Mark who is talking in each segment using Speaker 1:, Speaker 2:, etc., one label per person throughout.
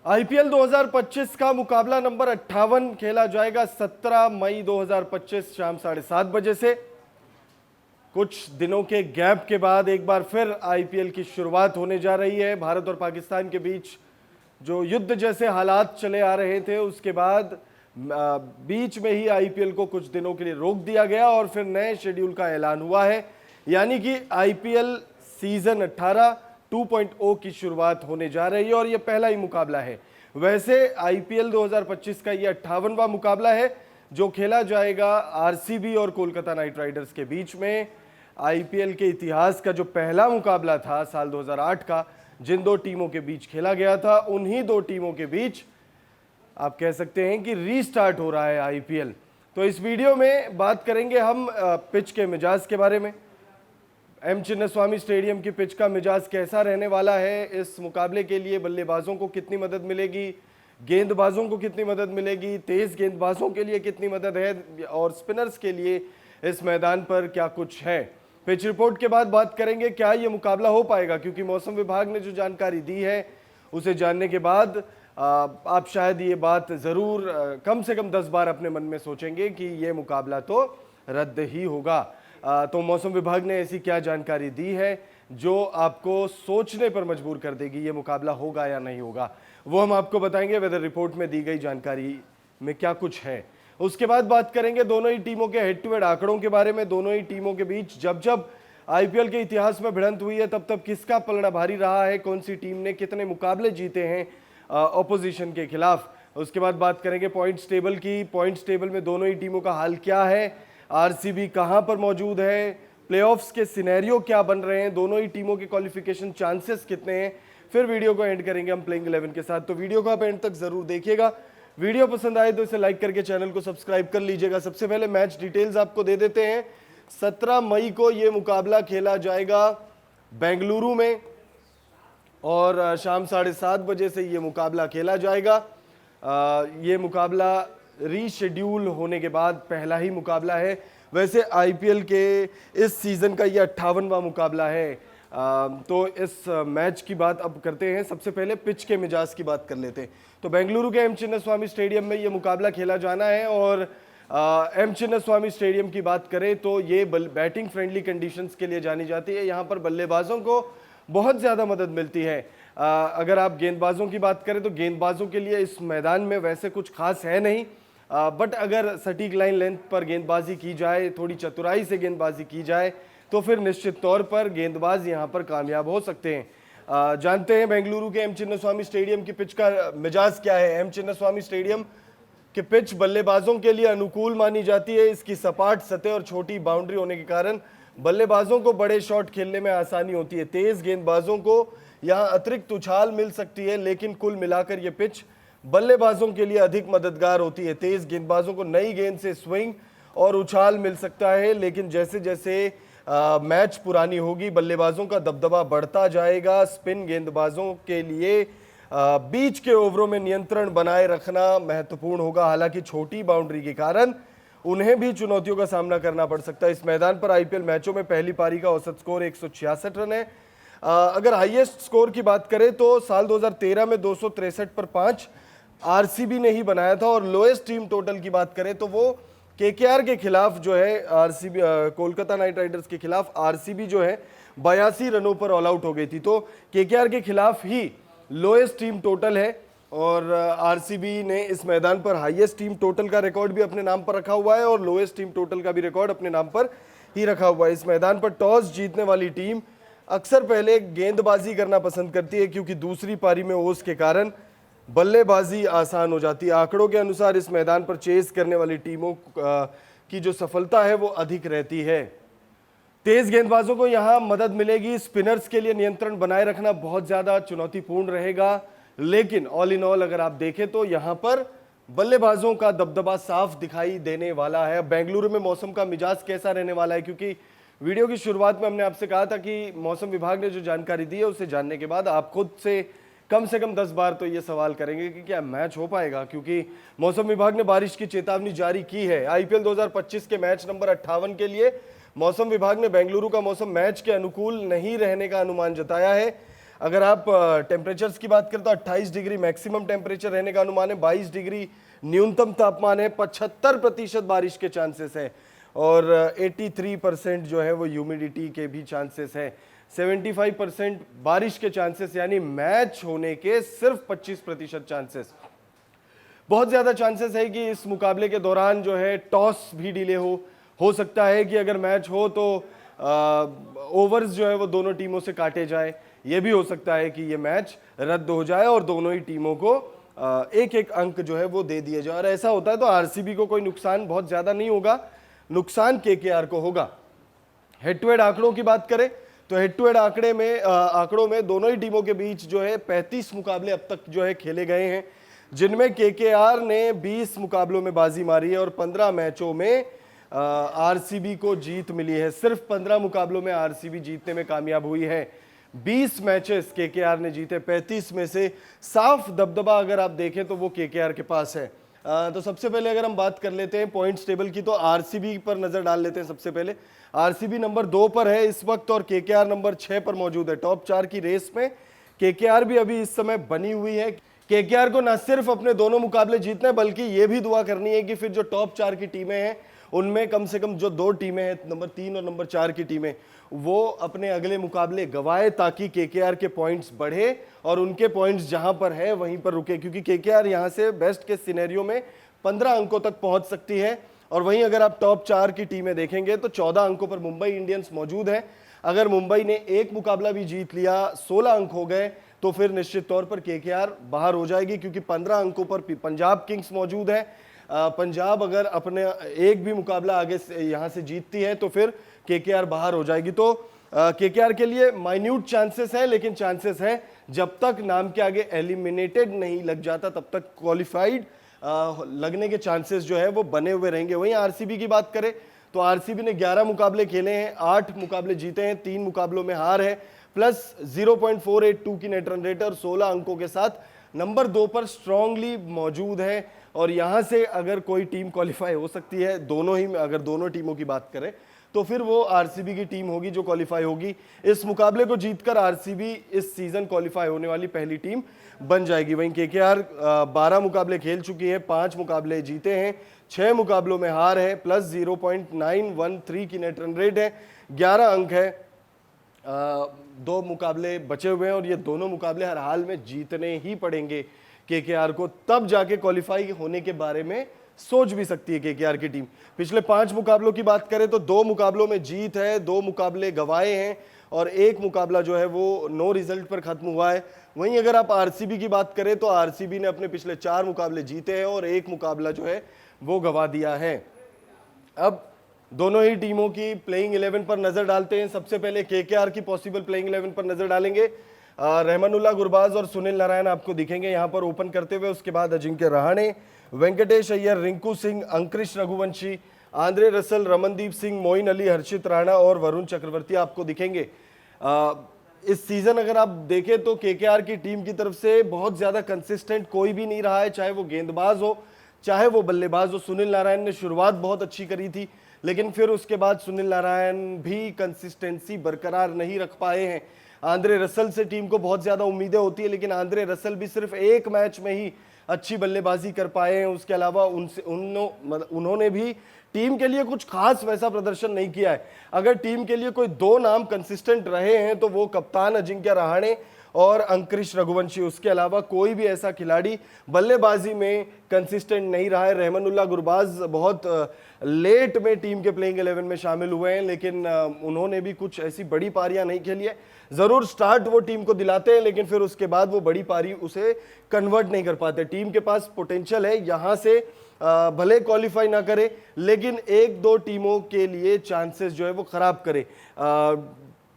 Speaker 1: IPL 2025 का मुकाबला number 58 खेला जाएगा 17 मई 2025 शाम 7:30 से। कुछ दिनों के गैप के बाद एक बार फिर आईपीएल की शुरुआत होने जा रही है। भारत और पाकिस्तान के बीच जो युद्ध जैसे हालात चले आ रहे थे, उसके बाद बीच में ही आईपीएल को कुछ दिनों के लिए रोक दिया गया और फिर नए शेड्यूल का ऐलान हुआ है, यानी कि आईपीएल सीजन 18 2.0 की शुरुआत होने जा रही है और यह पहला ही मुकाबला है। वैसे आईपीएल 2025 का यह 58वां मुकाबला है जो खेला जाएगा आरसीबी और कोलकाता नाइट राइडर्स के बीच में। आईपीएल के इतिहास का जो पहला मुकाबला था साल 2008 का, जिन दो टीमों के बीच खेला गया था, उन्हीं दो टीमों के बीच आप कह सकते हैं कि रीस्टार्ट हो रहा है आईपीएल। तो इस वीडियो में बात करेंगे हम पिच के मिजाज के बारे में। एम चिन्नास्वामी स्टेडियम की पिच का मिजाज कैसा रहने वाला है, इस मुकाबले के लिए बल्लेबाजों को कितनी मदद मिलेगी, गेंदबाजों को कितनी मदद मिलेगी, तेज गेंदबाजों के लिए कितनी मदद है और स्पिनर्स के लिए इस मैदान पर क्या कुछ है। पिच रिपोर्ट के बाद बात करेंगे क्या ये मुकाबला हो पाएगा, क्योंकि मौसम विभाग ने जो जानकारी दी है उसे जानने के बाद आप शायद ये बात ज़रूर कम से कम 10 बार अपने मन में सोचेंगे कि ये मुकाबला तो रद्द ही होगा। तो मौसम विभाग ने ऐसी क्या जानकारी दी है जो आपको सोचने पर मजबूर कर देगी ये मुकाबला होगा या नहीं होगा, वो हम आपको बताएंगे। वेदर रिपोर्ट में दी गई जानकारी में क्या कुछ है। उसके बाद बात करेंगे दोनों ही टीमों के हेड टू हेड आंकड़ों के बारे में। दोनों ही टीमों के बीच जब जब आईपीएल के इतिहास में भिड़ंत हुई है तब तब किसका पलड़ा भारी रहा है, कौन सी टीम ने कितने मुकाबले जीते हैं ऑपोजिशन के खिलाफ। उसके बाद बात करेंगे पॉइंट्स टेबल की। पॉइंट्स टेबल में दोनों ही टीमों का हाल क्या है, आरसीबी कहां पर मौजूद है, प्लेऑफ्स के सिनेरियो क्या बन रहे हैं, दोनों ही टीमों के क्वालिफिकेशन चांसेस कितने हैं। फिर वीडियो को एंड करेंगे हम प्लेइंग 11 के साथ। तो वीडियो को आप एंड तक जरूर देखिएगा। वीडियो पसंद आए तो इसे लाइक करके चैनल को सब्सक्राइब कर लीजिएगा। सबसे पहले मैच डिटेल्स आपको दे देते हैं। 17 मई को यह मुकाबला खेला जाएगा बेंगलुरु में और शाम 7:30 से ये मुकाबला खेला जाएगा। ये मुकाबला रीशेड्यूल होने के बाद पहला ही मुकाबला है। वैसे आईपीएल के इस सीज़न का ये 58वां मुकाबला है। तो इस मैच की बात अब करते हैं। सबसे पहले पिच के मिजाज की बात कर लेते हैं। तो बेंगलुरु के एम चिन्नास्वामी स्टेडियम में ये मुकाबला खेला जाना है और एम चिन्नास्वामी स्टेडियम की बात करें तो ये बैटिंग फ्रेंडली कंडीशंस के लिए जानी जाती है। यहाँ पर बल्लेबाजों को बहुत ज़्यादा मदद मिलती है। अगर आप गेंदबाजों की बात करें तो गेंदबाजों के लिए इस मैदान में वैसे कुछ खास है नहीं, बट अगर सटीक लाइन लेंथ पर गेंदबाजी की जाए, थोड़ी चतुराई से गेंदबाजी की जाए तो फिर निश्चित तौर पर गेंदबाज यहाँ पर कामयाब हो सकते हैं। जानते हैं बेंगलुरु के एम चिन्नास्वामी स्टेडियम की पिच का मिजाज क्या है। एम चिन्नास्वामी स्टेडियम की पिच बल्लेबाजों के लिए अनुकूल मानी जाती है। इसकी सपाट सतह और छोटी बाउंड्री होने के कारण बल्लेबाजों को बड़े शॉट खेलने में आसानी होती है। तेज गेंदबाजों को यहाँ अतिरिक्त उछाल मिल सकती है, लेकिन कुल मिलाकर यह पिच बल्लेबाजों के लिए अधिक मददगार होती है। तेज गेंदबाजों को नई गेंद से स्विंग और उछाल मिल सकता है, लेकिन जैसे जैसे मैच पुरानी होगी बल्लेबाजों का दबदबा बढ़ता जाएगा। स्पिन गेंदबाजों के लिए बीच के ओवरों में नियंत्रण बनाए रखना महत्वपूर्ण होगा। हालांकि छोटी बाउंड्री के कारण उन्हें भी चुनौतियों का सामना करना पड़ सकता है। इस मैदान पर आईपीएल मैचों में पहली पारी का औसत स्कोर 166 रन है। अगर हाईएस्ट स्कोर की बात करें तो साल 2013 में 263 पर 5 आरसीबी ने ही बनाया था और लोएस्ट टीम टोटल की बात करें तो वो केकेआर के खिलाफ जो है आरसीबी कोलकाता नाइट राइडर्स के खिलाफ आरसीबी जो है 82 रनों पर ऑल आउट हो गई थी। तो केकेआर के खिलाफ ही लोएस्ट टीम टोटल है और आरसीबी ने इस मैदान पर हाईएस्ट टीम टोटल का रिकॉर्ड भी अपने नाम पर रखा हुआ है और लोएस्ट टीम टोटल का भी रिकॉर्ड अपने नाम पर ही रखा हुआ है। इस मैदान पर टॉस जीतने वाली टीम अक्सर पहले गेंदबाजी करना पसंद करती है, क्योंकि दूसरी पारी में ओस के कारण बल्लेबाजी आसान हो जाती है। आंकड़ों के अनुसार इस मैदान पर चेस करने वाली टीमों की जो सफलता है वो अधिक रहती है। तेज गेंदबाजों को यहां मदद मिलेगी। स्पिनर्स के लिए नियंत्रण बनाए रखना बहुत ज्यादा चुनौतीपूर्ण रहेगा, लेकिन ऑल इन ऑल अगर आप देखें तो यहां पर बल्लेबाजों का दबदबा साफ दिखाई देने वाला है। बेंगलुरु में मौसम का मिजाज कैसा रहने वाला है, क्योंकि वीडियो की शुरुआत में हमने आपसे कहा था कि मौसम विभाग ने जो जानकारी दी है उसे जानने के बाद आप खुद से कम 10 बार तो ये सवाल करेंगे कि क्या मैच हो पाएगा, क्योंकि मौसम विभाग ने बारिश की चेतावनी जारी की है। आईपीएल 2025 के मैच नंबर 58 के लिए मौसम विभाग ने बेंगलुरु का मौसम मैच के अनुकूल नहीं रहने का अनुमान जताया है। अगर आप टेम्परेचर्स की बात करें तो 28 डिग्री मैक्सिमम टेम्परेचर रहने का अनुमान है, 22 डिग्री न्यूनतम तापमान है, 75% बारिश के चांसेस है और 83% जो है वो ह्यूमिडिटी के भी चांसेस है। 75% बारिश के चांसेस यानी मैच होने के सिर्फ 25% चांसेस। बहुत ज़्यादा चांसेस है कि इस मुकाबले के दौरान जो है टॉस भी डिले हो सकता है कि अगर मैच हो तो ओवर्स जो है वो दोनों टीमों से काटे जाए। ये भी हो सकता है कि ये मैच रद्द हो जाए और दोनों ही टीमों को एक एक अंक जो है वो दे दिए जाए। और ऐसा होता है तो आरसीबी को कोई नुकसान बहुत ज़्यादा नहीं होगा, नुकसान केकेआर को होगा। हेड टू हेड आंकड़ों की बात करें तो हेड टू हेड आंकड़ों में दोनों ही टीमों के बीच जो है 35 मुकाबले अब तक जो है खेले गए हैं, जिनमें केकेआर ने 20 मुकाबलों में बाजी मारी है और 15 मैचों में आरसीबी को जीत मिली है। सिर्फ 15 मुकाबलों में आरसीबी जीतने में कामयाब हुई है। 20 मैचेस केकेआर ने जीते, 35 में से साफ दबदबा अगर आप देखें तो वो केकेआर के पास है। तो सबसे पहले अगर हम बात कर लेते हैं पॉइंट्स टेबल की तो आरसीबी पर नजर डाल लेते हैं। सबसे पहले आरसीबी नंबर 2 पर है इस वक्त और केकेआर नंबर 6 पर मौजूद है। टॉप 4 की रेस में केकेआर भी अभी इस समय बनी हुई है। केकेआर को न सिर्फ अपने दोनों मुकाबले जीतने बल्कि ये भी दुआ करनी है कि फिर जो टॉप 4 की टीमें हैं उनमें कम से कम जो 2 टीमें हैं, नंबर 3 और नंबर 4 की टीमें, वो अपने अगले मुकाबले गवाए ताकि केकेआर के पॉइंट्स बढ़े और उनके पॉइंट्स जहां पर है वहीं पर रुके, क्योंकि केकेआर यहां से बेस्ट के सिनेरियो में 15 अंकों तक पहुंच सकती है। और वहीं अगर आप टॉप 4 की टीमें देखेंगे तो 14 अंकों पर मुंबई इंडियंस मौजूद है। अगर मुंबई ने एक मुकाबला भी जीत लिया, 16 अंक हो गए, तो फिर निश्चित तौर पर केकेआर बाहर हो जाएगी, क्योंकि 15 अंकों पर पंजाब किंग्स मौजूद है। पंजाब अगर अपने एक भी मुकाबला आगे से यहाँ से जीतती है तो फिर केकेआर बाहर हो जाएगी। तो केकेआर के लिए माइन्यूट चांसेस है, लेकिन चांसेस है। जब तक नाम के आगे एलिमिनेटेड नहीं लग जाता तब तक क्वालिफाइड लगने के चांसेस जो है वो बने हुए रहेंगे। वहीं आरसीबी की बात करें तो आरसीबी ने 11 मुकाबले खेले हैं, 8 मुकाबले जीते हैं, 3 मुकाबलों में हार है, प्लस 0.482 की नेट रन रेट और 16 अंकों के साथ नंबर 2 पर स्ट्रांगली मौजूद है। और यहां से अगर कोई टीम क्वालिफाई हो सकती है, अगर दोनों टीमों की बात करें तो फिर वो आरसीबी की टीम होगी जो क्वालिफाई होगी। इस मुकाबले को जीतकर आरसीबी इस सीजन क्वालिफाई होने वाली पहली टीम बन जाएगी। वहीं केकेआर 12 मुकाबले खेल चुकी है, 5 मुकाबले जीते हैं, 6 मुकाबलों में हार है, प्लस 0.913 की नेट रन रेट है, 11 अंक है, 2 मुकाबले बचे हुए हैं और ये दोनों मुकाबले हर हाल में जीतने ही पड़ेंगे केकेआर को, तब जाके क्वालिफाई होने के बारे में सोच भी सकती है केकेआर की टीम। पिछले 5 मुकाबलों की बात करें तो 2 मुकाबलों में जीत है, 2 मुकाबले गंवाए हैं और 1 मुकाबला जो है वो नो रिजल्ट पर खत्म हुआ है। वहीं अगर आप आरसीबी की बात करें तो आरसीबी ने अपने पिछले 4 मुकाबले जीते हैं और 1 मुकाबला जो है वो गंवा दिया है। अब दोनों ही टीमों की प्लेइंग 11 पर नजर डालते हैं। सबसे पहले केकेआर की पॉसिबल प्लेइंग 11 पर नजर डालेंगे। रहमानुल्लाह गुरबाज और सुनील नारायण आपको दिखेंगे यहां पर ओपन करते हुए। उसके बाद अजिंक्य रहाणे, वेंकटेश अय्यर, रिंकू सिंह, अंकुरिश रघुवंशी, आंद्रे रसल, रमनदीप सिंह, मोइन अली, हर्षित राणा और वरुण चक्रवर्ती आपको दिखेंगे। इस सीजन अगर आप देखें तो केकेआर की टीम की तरफ से बहुत ज्यादा कंसिस्टेंट कोई भी नहीं रहा है, चाहे वो गेंदबाज हो चाहे वो बल्लेबाज हो। सुनील नारायण ने शुरुआत बहुत अच्छी करी थी, लेकिन फिर उसके बाद सुनील नारायण भी कंसिस्टेंसी बरकरार नहीं रख पाए हैं। आंद्रे रसल से टीम को बहुत ज्यादा उम्मीदें होती है, लेकिन आंद्रे रसल भी सिर्फ एक मैच में ही अच्छी बल्लेबाजी कर पाए हैं। उसके अलावा उन्होंने भी टीम के लिए कुछ खास वैसा प्रदर्शन नहीं किया है। अगर टीम के लिए कोई 2 नाम कंसिस्टेंट रहे हैं तो वो कप्तान अजिंक्य रहाणे और अंकुरिश रघुवंशी, उसके अलावा कोई भी ऐसा खिलाड़ी बल्लेबाजी में कंसिस्टेंट नहीं रहा है। रहमानुल्लाह गुरबाज बहुत लेट में टीम के प्लेइंग 11 में शामिल हुए हैं, लेकिन उन्होंने भी कुछ ऐसी बड़ी पारियां नहीं खेली है। जरूर स्टार्ट वो टीम को दिलाते हैं, लेकिन फिर उसके बाद वो बड़ी पारी उसे कन्वर्ट नहीं कर पाते। टीम के पास पोटेंशियल है, यहां से भले क्वालिफाई ना करे लेकिन 1-2 टीमों के लिए चांसेस जो है वो खराब करे,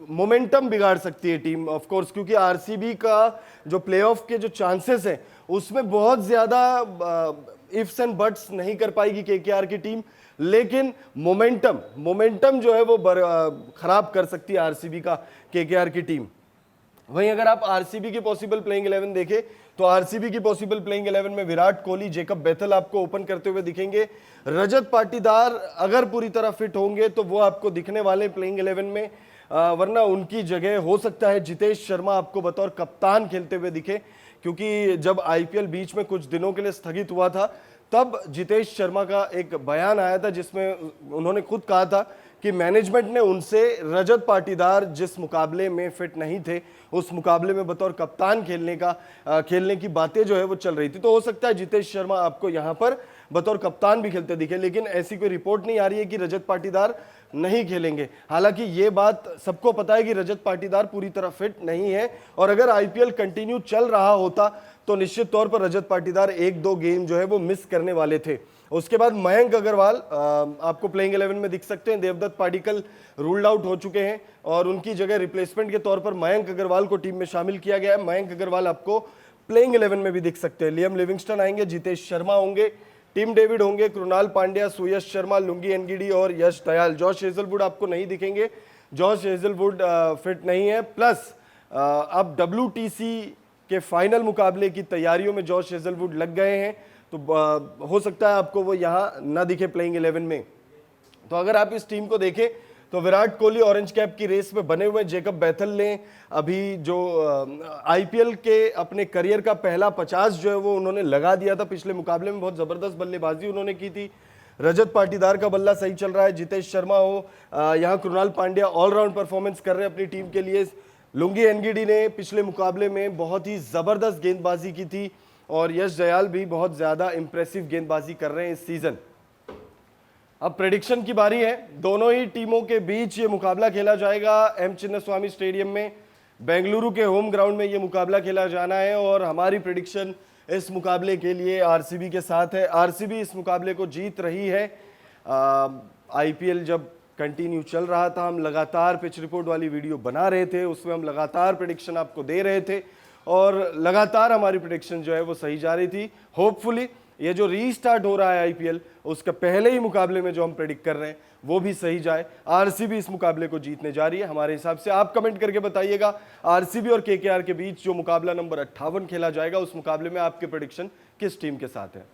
Speaker 1: मोमेंटम बिगाड़ सकती है टीम ऑफ कोर्स, क्योंकि आरसीबी का जो प्लेऑफ के जो चांसेस हैं उसमें बहुत ज्यादा इफ्स एंड बट्स नहीं कर पाएगी केकेआर की टीम, लेकिन मोमेंटम जो है वो खराब कर सकती है आरसीबी का केकेआर की टीम। वहीं अगर आप आरसीबी की पॉसिबल प्लेइंग 11 देखें तो आरसीबी की पॉसिबल प्लेइंग 11 में विराट कोहली, जेकब बेथल आपको ओपन करते हुए दिखेंगे। रजत पाटीदार अगर पूरी तरह फिट होंगे तो वो आपको दिखने वाले प्लेइंग 11 में। वरना उनकी जगह हो सकता है जितेश शर्मा आपको बतौर कप्तान खेलते हुए दिखे, क्योंकि जब आईपीएल बीच में कुछ दिनों के लिए स्थगित हुआ था तब जितेश शर्मा का एक बयान आया था जिसमें उन्होंने खुद कहा था कि मैनेजमेंट ने उनसे रजत पाटीदार जिस मुकाबले में फिट नहीं थे उस मुकाबले में बतौर कप्तान खेलने की बातें जो है वो चल रही थी। तो हो सकता है जितेश शर्मा आपको यहां पर बतौर कप्तान भी खेलते दिखे, लेकिन ऐसी कोई रिपोर्ट नहीं आ रही है कि रजत पाटीदार नहीं खेलेंगे। हालांकि ये बात सबको पता है कि रजत पाटीदार पूरी तरह फिट नहीं है, और अगर आईपीएल कंटिन्यू चल रहा होता तो निश्चित तौर पर रजत पाटीदार 1-2 गेम जो है वो मिस करने वाले थे। उसके बाद मयंक अग्रवाल आपको प्लेइंग 11 में दिख सकते हैं। देवदत्त पाडिक्कल रूल्ड आउट हो चुके हैं और उनकी जगह रिप्लेसमेंट के तौर पर मयंक अग्रवाल को टीम में शामिल किया गया है। मयंक अग्रवाल आपको प्लेइंग 11 में भी दिख सकते हैं। लियम लिविंगस्टन आएंगे, जितेश शर्मा होंगे, टिम डेविड होंगे, कृणाल पांड्या, सुयश शर्मा, लुंगी एनगिडी और यश दयाल। जॉश हेजलवुड आपको नहीं दिखेंगे, जॉश हेजलवुड फिट नहीं है। प्लस अब WTC के फाइनल मुकाबले की तैयारियों में जॉश हेजलवुड लग गए हैं, तो हो सकता है आपको वो यहाँ ना दिखे प्लेइंग 11 में। तो अगर आप इस टीम को देखें तो विराट कोहली ऑरेंज कैप की रेस में बने हुए, जेकब बैथल ने अभी जो आईपीएल के अपने करियर का पहला 50 जो है वो उन्होंने लगा दिया था पिछले मुकाबले में, बहुत जबरदस्त बल्लेबाजी उन्होंने की थी। रजत पाटीदार का बल्ला सही चल रहा है, जितेश शर्मा हो, यहाँ कृणाल पांड्या ऑलराउंड परफॉर्मेंस कर रहे हैं अपनी टीम के लिए। लुंगी एनगिडी ने पिछले मुकाबले में बहुत ही जबरदस्त गेंदबाजी की थी और यश दयाल भी बहुत ज्यादा इंप्रेसिव गेंदबाजी कर रहे हैं इस सीजन। अब प्रेडिक्शन की बारी है। दोनों ही टीमों के बीच ये मुकाबला खेला जाएगा एम चिन्नास्वामी स्टेडियम में, बेंगलुरु के होम ग्राउंड में ये मुकाबला खेला जाना है और हमारी प्रेडिक्शन इस मुकाबले के लिए आरसीबी के साथ है। आरसीबी इस मुकाबले को जीत रही है। आईपीएल जब कंटिन्यू चल रहा था, हम लगातार पिच रिपोर्ट वाली वीडियो बना रहे थे, उसमें हम लगातार प्रेडिक्शन आपको दे रहे थे और लगातार हमारी प्रेडिक्शन जो है वो सही जा रही थी। होपफुली ये जो रीस्टार्ट हो रहा है आईपीएल, उसके पहले ही मुकाबले में जो हम प्रेडिक्ट कर रहे हैं वो भी सही जाए। आरसीबी इस मुकाबले को जीतने जा रही है हमारे हिसाब से। आप कमेंट करके बताइएगा आरसीबी और केकेआर के बीच जो मुकाबला नंबर 58 खेला जाएगा उस मुकाबले में आपके प्रेडिक्शन किस टीम के साथ है।